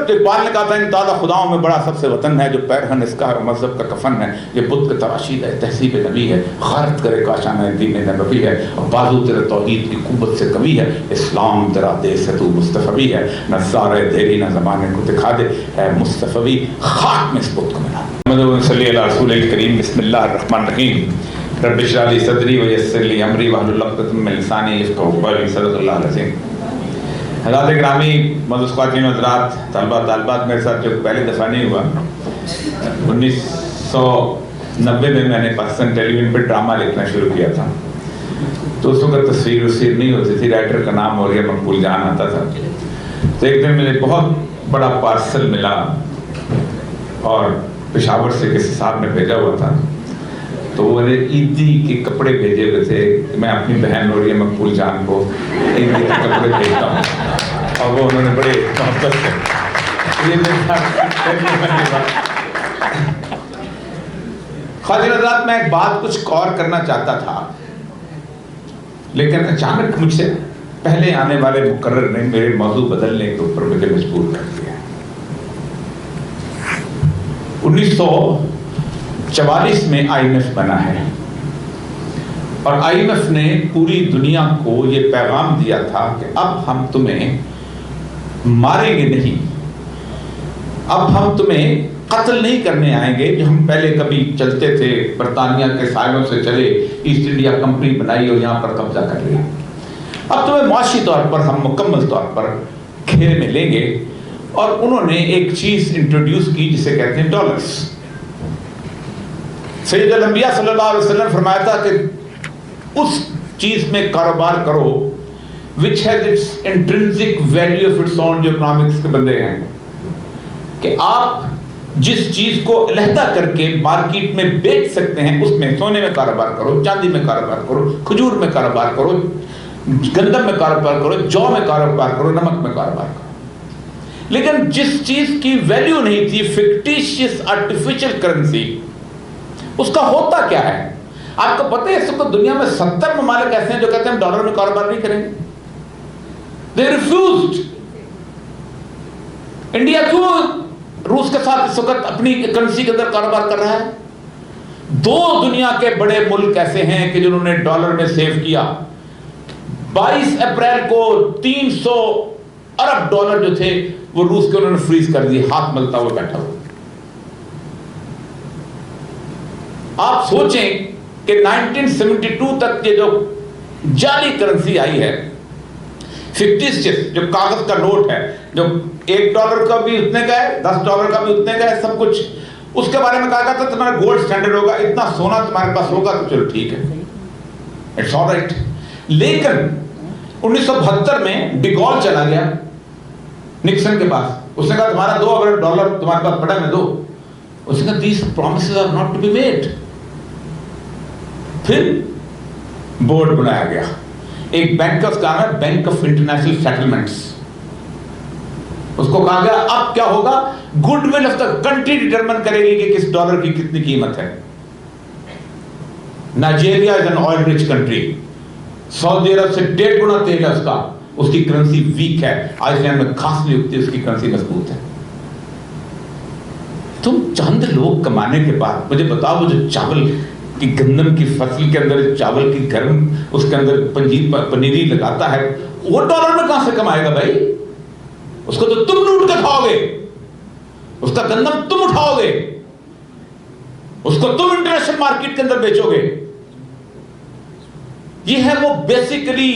تو اقبال نے کہا تھا ان تازہ خداؤں میں بڑا سب سے وطن ہے جو پیرہن اس کا ہے مذہب کا کفن ہے، یہ بت کا تراشید ہے تہذیب نبی ہے، غارت کرے کاشانہ دین نبوی ہے، اور بازو تیرے توحید کی قوت سے کبھی ہے، اسلام تیرا دیس ہے تو مصطفی ہے، نہ زارے دیری نہ زمانے کو دکھا دے ہے مصطفی، خاک میں اس بت کو ملا۔ محمد صلی اللہ رسول الکریم۔ بسم اللہ الرحمن الرحیم۔ رب اشرح لی صدری ویسر لی امری واحلل عقدۃ من لسانی یفقہوا قولی۔ صدق اللہ العظیم۔ حضرات گرامی، معزز خواتین و حضرات، طلبہ طالبات، میرے ساتھ جو پہلی دفعہ نہیں ہوا، 1990 میں نے پاکستان ٹیلی ویژن پہ ڈرامہ لکھنا شروع کیا تھا، تو اس وقت تصویر نہیں ہوتی تھی، رائٹر کا نام موریا مقبول جان آتا تھا۔ تو ایک دن مجھے بہت بڑا پارسل ملا اور پشاور سے کسی صاحب نے بھیجا ہوا تھا، تو وہ نے عیدی کے کپڑے بھیجے ہوئے تھے، میں اپنی بہن نوریہ مقبول جان کو عیدی کے کپڑے بھیجتا ہوں، اور وہ انہوں نے بڑے محبت سے خواجہ حضرات، میں ایک بات کچھ اور کرنا چاہتا تھا، لیکن اچانک مجھ سے پہلے آنے والے مقرر نے میرے موضوع بدلنے کے اوپر مجھے مجبور کر دیا۔ 1944 میں IMF بنا ہے، اور IMF نے پوری دنیا کو یہ پیغام دیا تھا کہ اب ہم تمہیں ماریں گے نہیں، اب ہم تمہیں قتل نہیں کرنے آئیں گے جو ہم پہلے کبھی چلتے تھے، برطانیہ کے سائلوں سے چلے، ایسٹ انڈیا کمپنی بنائی اور یہاں پر قبضہ کر لیا، اب تمہیں معاشی طور پر ہم مکمل طور پر گھیرے میں لیں گے۔ اور انہوں نے ایک چیز انٹروڈیوس کی جسے کہتے ہیں ڈالرز۔ سید الانبیاء صلی اللہ علیہ وسلم فرمایا تھا کہ اس چیز میں کاروبار کرو which has its intrinsic value of its own، جو اکنامکس کے بندے ہیں، کہ آپ جس چیز کو علیحدہ کر کے مارکیٹ میں بیچ سکتے ہیں اس میں، سونے میں کاروبار کرو، چاندی میں کاروبار کرو، کھجور میں کاروبار کرو، گندم میں کاروبار کرو، جو میں کاروبار کرو، نمک میں کاروبار کرو۔ لیکن جس چیز کی ویلیو نہیں تھی، فکٹیشیس آرٹیفیشل کرنسی، اس کا ہوتا کیا ہے؟ آپ کو پتہ ہے اس وقت دنیا میں 70 ممالک ایسے ہیں جو کہتے ہیں ہم ڈالر میں کاروبار نہیں کریں گے۔ They refused۔ انڈیا کیوں روس کے ساتھ اس وقت اپنی کرنسی کے اندر کاروبار کر رہا ہے؟ 2 دنیا کے بڑے ملک ایسے ہیں کہ جنہوں نے ڈالر میں سیو کیا۔ 22 اپریل کو 300 ارب ڈالر جو تھے وہ روس کے انہوں نے فریز کر دی، ہاتھ ملتا ہوا بیٹھا ہوا۔ آپ سوچیں کہ 1972 تک یہ جو جعلی کرنسی آئی ہے، فکٹیشیس جو کاغذ کا نوٹ ہے، جو $1 کا بھی اتنے کا ہے، $10 کا بھی اتنے کا ہے، سب کچھ اس کے بارے میں کہا گیا تھا تمہارا گولڈ سٹینڈرڈ ہوگا، اتنا سونا تمہارے پاس ہوگا تو چلو ٹھیک ہے، اٹس آل رائٹ۔ لیکن 1972 میں ڈیگول چلا گیا نکسن کے پاس، اس نے کہا تمہارا $2 تمہارے پاس پڑا میں دو، اس نے کہا these promises are not to be made۔ پھر بورڈ بنایا گیا، ایک بینک کا نام ہے بینک آف انٹرنیشنل سیٹلمنٹس، اس کو کہا گیا اب کیا ہوگا، goodwill of the country determine کرے گی کہ کس ڈالر کی کتنی قیمت ہے۔ Nigeria is an oil rich country, سعودی عرب سے 1.5 گنا تیل ہے اس کا، اس کی کرنسی ویک ہے، آئس لینڈ میں گھاس نہیں اگتی، اس کی کرنسی مضبوط ہے۔ تم چند لوگ کمانے کے بعد مجھے بتاؤ، وہ جو چاول کی گندم کی فصل کے اندر چاول کی گرم اس کے اندر پنیری لگاتا ہے، وہ ڈالر میں کہاں سے کمائے گا بھائی؟ اس کو تو تم لوٹ کے کھاؤ گے، اس کا گندم تم اٹھاؤ گے، اس کو تم انٹرنیشنل مارکیٹ کے اندر بیچو گے۔ یہ ہے وہ بیسیکلی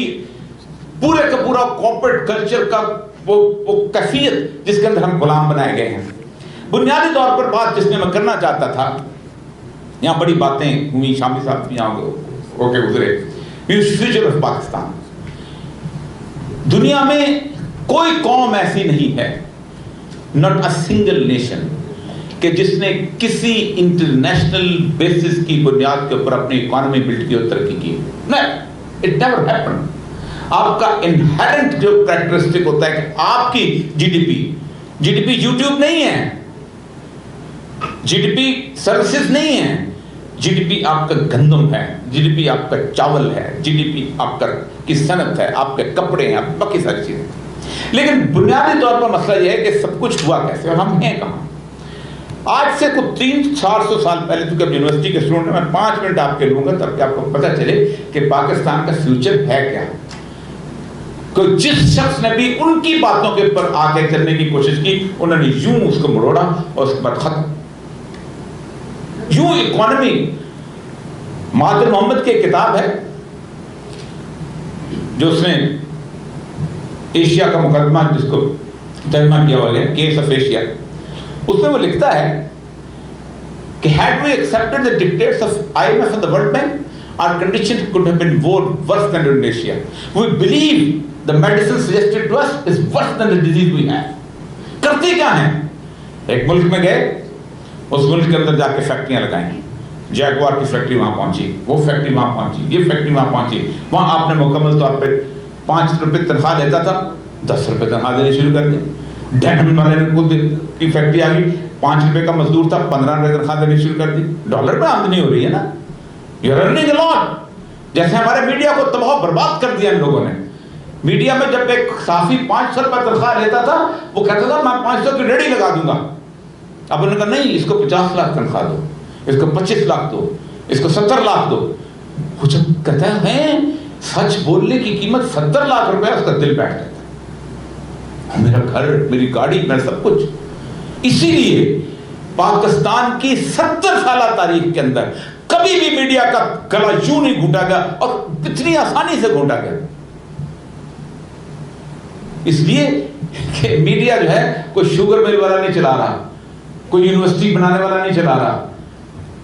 پورے کا پورا کارپوریٹ کلچر کا وہ کیفیت جس کے اندر ہم غلام بنائے گئے ہیں۔ بنیادی طور پر بات جس میں میں کرنا چاہتا تھا، یہاں بڑی باتیں ہوئی، شامی صاحب یہاں ہو کے گزرے، فیوچر آف پاکستان۔ دنیا میں کوئی قوم ایسی نہیں ہے، not a single nation، کہ جس نے کسی انٹرنیشنل بیسس کی بنیاد کے اوپر اپنی اکانومی بلڈ کی اور ترقی کی۔ نہیں، it never happened۔ آپ کا انہیرنٹ جو کریکٹرسٹک ہوتا ہے کہ آپ کی جی ڈی پی یوٹیوب نہیں ہے، جی ڈی پی سروسز نہیں ہے، جی ڈی پی آپ کا گندم ہے، جی ڈی پی آپ کا چاول ہے، جی ڈی پی آپ کی صنعت ہے، آپ کے کپڑے ہیں، باقی ساری چیزیں۔ لیکن بنیادی طور پر مسئلہ یہ ہے کہ سب کچھ ہوا کیسے اور ہم ہیں کہاں. آج سے کچھ 300-400 سال پہلے، چونکہ اب یونیورسٹی کے اسٹوڈنٹ میں 5 منٹ آپ کے لوں گا تب کہ آپ کو پتہ چلے کہ پاکستان کا فیوچر ہے کیا. کہ جس شخص نے بھی ان کی باتوں کے اوپر آ کے چلنے کی کوشش کی، انہوں نے یوں اس کو مروڑا اور اس کے بعد ختم. یوں اکانومی، مہاتما محمد کی کتاب ہے جو اس نے ایشیا کا مقدمہ جس کو ترجمہ کیا ہوا ہے، کیس آف ایشیا، اس میں وہ لکھتا ہے کہ had we accepted the dictates of IMF and the World Bank, our conditions could have been worse than Indonesia. We believe the medicine suggested to us is worse than the disease we have. کرتے کیا ہیں؟ ایک ملک میں گئے، اس ملک کے اندر جا کے فیکٹریاں لگائیں گی، جیگوار کی فیکٹری وہاں پہنچی، وہ فیکٹری وہاں پہنچی، یہ فیکٹری وہاں پہنچی. وہاں آپ نے مکمل طور پہ 5 روپے تنخواہ دیتا تھا، 10 روپے تنخواہ دینے شروع کر دی. ڈینم والے کی فیکٹری آ گئی، 5 روپے کا مزدور تھا، 15 روپے تنخواہ دینی شروع کر دی. ڈالر پہ آمدنی ہو رہی ہے نا. یو آر ارننگ اے لاٹ. جیسے ہمارے میڈیا کو تباہ برباد کر دیا ان لوگوں نے. میڈیا میں جب ایک صحافی 500 روپے تنخواہ لیتا تھا، وہ کہتا تھا میں 500 کی ریڈی لگا دوں گا. اب انہوں نے کہا نہیں، اس کو 50 لاکھ تنخواہ دو، اس کو 25 لاکھ دو، اس کو 70 لاکھ دو. وہ جب کہتا ہے سچ بولنے کی قیمت 70 لاکھ روپے، اس کا دل بیٹھ جاتا ہے. میرا گھر، میری گاڑی، میرا سب کچھ. اسی لیے پاکستان کی 70 سالہ تاریخ کے اندر کبھی بھی میڈیا کا گلا یوں نہیں گھونٹا گیا، اور اتنی آسانی سے گھونٹا گیا. اس لیے کہ میڈیا جو ہے کوئی شوگر مل والا نہیں چلا رہا، کوئی یونیورسٹی بنانے والا نہیں چلا رہا،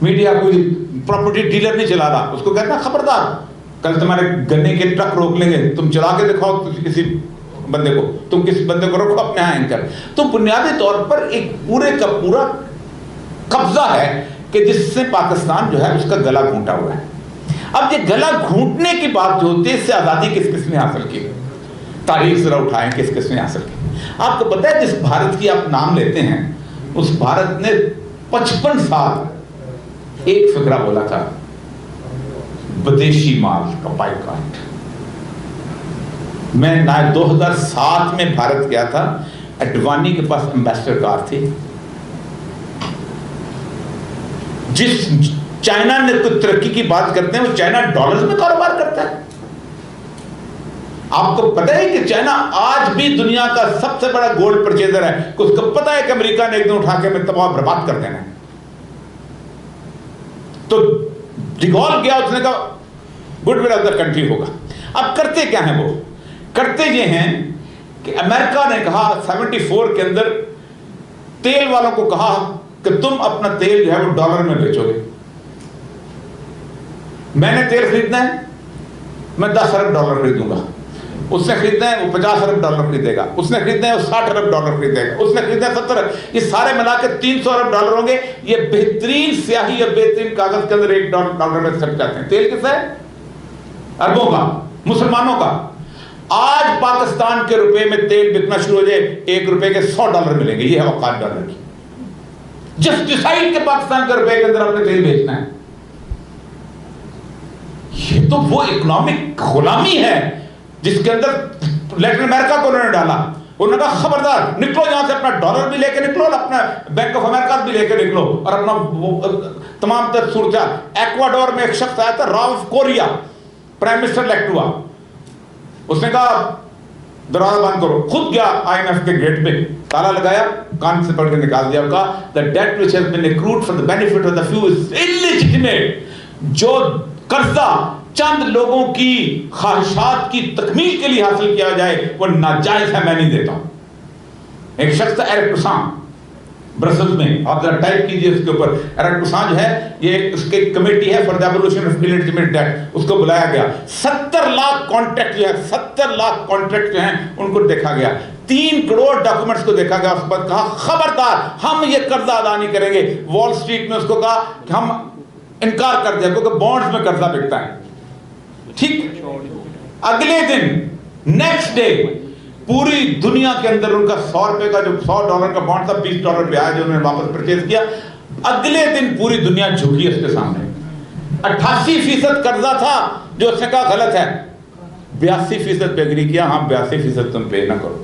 میڈیا کوئی پراپرٹی ڈیلر نہیں چلا رہا. اس کو کہتا ہے خبردار، کل تمہارے گنے کے ٹرک روک لیں گے، تم چلا کے دکھاؤ کسی بندے کو، تم کس بندے کو رکھو اپنے یہاں اینکر. تو بنیادی طور پر ایک پورے کا پورا قبضہ ہے کہ جس سے پاکستان جو ہے اس کا گلا گھونٹا ہوا ہے. اب یہ گلا گھونٹنے کی بات جو ہوتی ہے، اس سے آزادی کس کس نے حاصل کی؟ تاریخ ذرا اٹھائیں، کس کس نے حاصل کی. آپ کو پتہ ہے جس بھارت کی آپ نام لیتے ہیں، اس بھارت نے 55 سال ایک فکرہ بولا تھا، بدیشی مال کا بائیکاٹ. میں 2007 میں بھارت گیا تھا، اڈوانی کے پاس ایمبیسڈر کار تھی. جس چائنا نے کوئی ترقی کی بات کرتے ہیں، وہ چائنا ڈالرز میں کاروبار کرتا ہے. آپ کو پتہ ہے کہ چائنا آج بھی دنیا کا سب سے بڑا گولڈ پرچیزر ہے. اس کو پتہ ہے کہ امریکہ نے ایک دن اٹھا کے میں تباہ برباد کر دینا ہے. تو ڈیگول گیا، اس نے کہا good will of the country ہوگا. اب کرتے کیا ہیں؟ وہ کرتے یہ ہیں کہ امریکہ نے کہا 74 کے اندر تیل والوں کو کہا کہ تم اپنا تیل جو ہے وہ ڈالر میں بیچو گے. میں نے تیل خریدنا ہے، میں 10 ارب ڈالر خریدوں گا. اس نے خریدنا ہے، وہ 50 ارب ڈالر خریدے گا. اس نے خریدنا ہے، وہ 60 ارب ڈالر خریدے گا. اس نے خریدنا ہے 70 ارب. یہ سارے ملا کے 300 ارب ڈالر ہوں گے. یہ بہترین سیاہی اور بہترین کاغذ کے اندر 1 ڈالر میں سٹ جاتے ہیں. تیل کس ہے؟ اربوں کا، مسلمانوں کا. آج پاکستان کے روپے میں تیل بکنا شروع ہو جائے، 1 روپے کے 100 ڈالر ملیں گے. یہ ہے اوقات ڈالر کی. جس ڈیسائیڈ کے پاکستان کے روپے کے اندر اپنے تیل بیچنا ہے. یہ تو وہ اکنامک غلامی ہے جس کے اندر لیٹن امریکہ کو انہوں نے ڈالا. انہوں نے کہا خبردار نکلو یہاں سے، اپنا ڈالر بھی لے کے نکلو، اپنا بینک آف امریکہ بھی لے کے نکلو، اور اپنا تمام تر صورتحال. ایکواڈور میں ایک شخص آیا تھا، Rauf Korea, prime minister elect ہوا. اس نے کہا دروازہ بند کرو. خود گیا IMF کے گیٹ پہ، تالا لگایا، کان سے پڑھ کے نکال دیا. کہا the debt which has been accrued for the benefit of the few is illegitimate. جو قرضہ چند لوگوں کی خواہشات کی تکمیل کے لیے حاصل کیا جائے وہ ناجائز ہے، میں نہیں دیتا ہوں. ایک شخص تھا ایرک ٹوسان، برسلز میں. آپ ذرا ٹائپ کیجئے اس کے اوپر. ایرک ٹوسان جو ہے، یہ اس کی کمیٹی ہے for the abolition of illegitimate debt. اس کو بلایا گیا. 70 لاکھ کانٹریکٹ جو ہے، 70 لاکھ کانٹریکٹ جو ہیں ان کو دیکھا گیا. 3 کروڑ ڈاکومنٹس کو دیکھا گیا. اس کے بعد کہا خبردار ہم یہ قرضہ ادا نہیں کریں گے. وال اسٹریٹ میں اس کو کہا کہ ہم انکار کر دیا کیونکہ بانڈز میں قرضہ بکتا ہے. ٹھیک، اگلے دن نیکسٹ ڈے پوری دنیا کے اندر ان کا 100 روپے کا جو 100 ڈالر کا بانڈ تھا، 20 ڈالر پہ آیا جو انہوں نے واپس پرچیز کیا. اگلے دن پوری دنیا جھکی اس کے سامنے. 88% قرضہ تھا جو اس نے کہا غلط ہے. 82% پہ اگری کیا، ہاں 82% تم پے نہ کرو.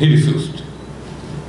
He refused.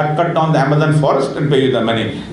I'll cut down the Amazon forest and pay you the money.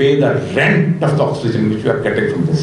pay the rent of the oxygen which you are getting from this.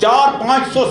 400-500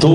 2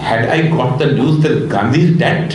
had I got the news that Gandhi is dead।